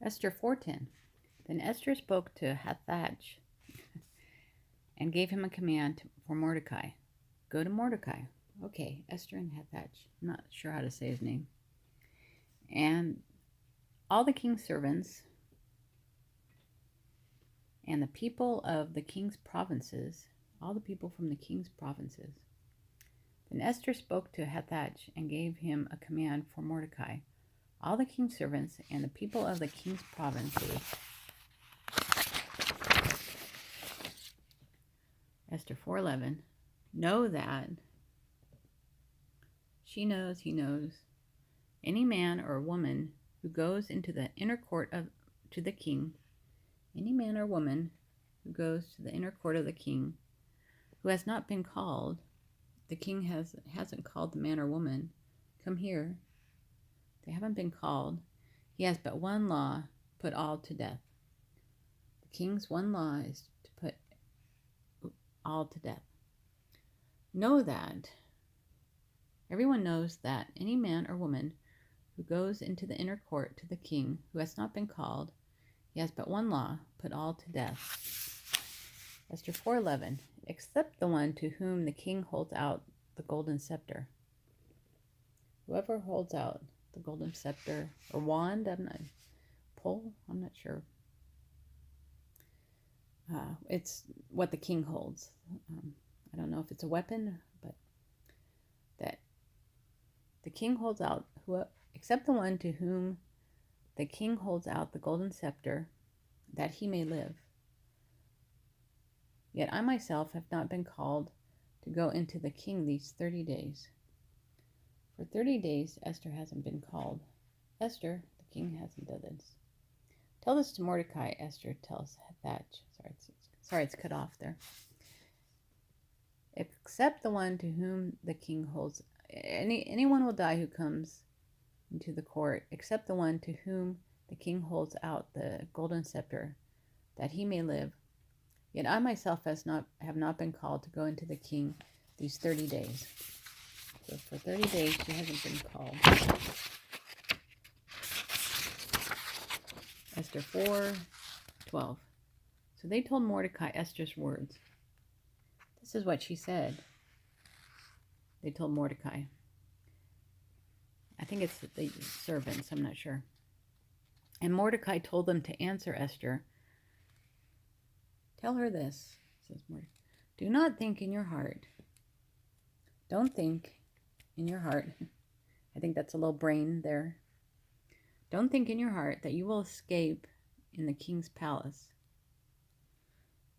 Esther 4:10. Then Esther spoke to Hathach and gave him a command for Mordecai. Go to Mordecai. Okay, Esther and Hathach. I'm not sure how to say his name. And all the king's servants and the people of the king's provinces, all the people from the king's provinces. Then Esther spoke to Hathach and gave him a command for Mordecai. All the king's servants and the people of the king's provinces. Esther 4:11. Know that she knows, he knows, any man or woman who goes into the inner court to the king, any man or woman who goes to the inner court of the king, who has not been called, the king hasn't called the man or woman, come here. They haven't been called. He has but one law, put all to death. The king's one law is to put all to death. Know that. Everyone knows that any man or woman who goes into the inner court to the king who has not been called, he has but one law, put all to death. Esther 4:11. Except the one to whom the king holds out the golden scepter. Whoever holds out the golden scepter or wand, I'm not sure. It's what the king holds. I don't know if it's a weapon, but that the king holds out, except the one to whom the king holds out the golden scepter, that he may live. Yet I myself have not been called to go into the king these 30 days. For 30 days, Esther hasn't been called. Esther, the king hasn't done this. Tell this to Mordecai, Esther tells Hathach. Sorry, it's cut off there. Except the one to whom the king holds, anyone will die who comes into the court, except the one to whom the king holds out the golden scepter, that he may live. Yet I myself have not been called to go into the king these 30 days. So for 30 days she hasn't been called. Esther 4:12. So they told Mordecai Esther's words. This is what she said. They told Mordecai. I think it's the servants, I'm not sure. And Mordecai told them to answer Esther. Tell her this, says Mordecai. Do not think in your heart. Don't think in your heart. I think that's a little brain there. Don't think in your heart that you will escape in the king's palace.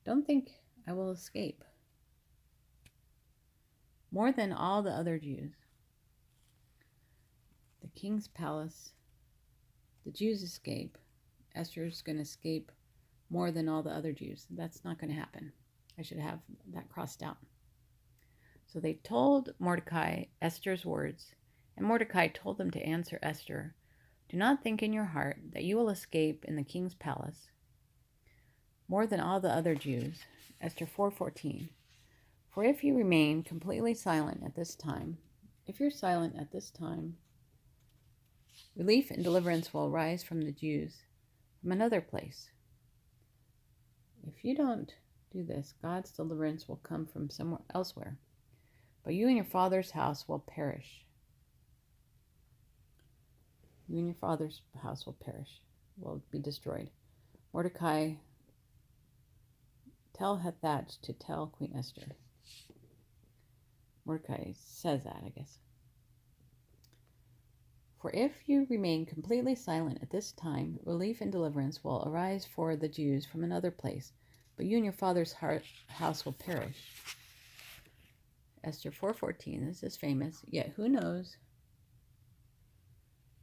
Don't think I will escape more than all the other Jews. The king's palace, the Jews escape. Esther's going to escape more than all the other Jews. That's not going to happen. I should have that crossed out. So they told Mordecai Esther's words, and Mordecai told them to answer Esther, do not think in your heart that you will escape in the king's palace more than all the other Jews. Esther 4:14. For if you remain completely silent at this time, if you're silent at this time, relief and deliverance will arise from the Jews from another place. If you don't do this, God's deliverance will come from somewhere elsewhere, but you and your father's house will perish. You and your father's house will perish, will be destroyed. Mordecai, tell Hathach to tell Queen Esther. Mordecai says that, I guess. For if you remain completely silent at this time, relief and deliverance will arise for the Jews from another place, but you and your father's house will perish. Esther 4:14, this is famous. Yet who knows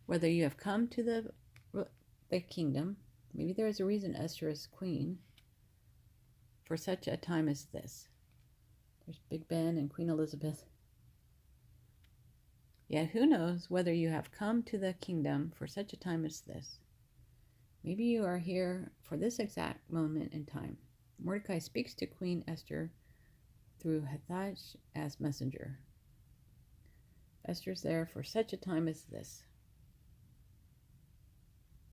whether you have come to the kingdom. Maybe there is a reason Esther is queen for such a time as this. There's Big Ben and Queen Elizabeth. Yet who knows whether you have come to the kingdom for such a time as this. Maybe you are here for this exact moment in time. Mordecai speaks to Queen Esther through Hathach as messenger. Esther's there for such a time as this.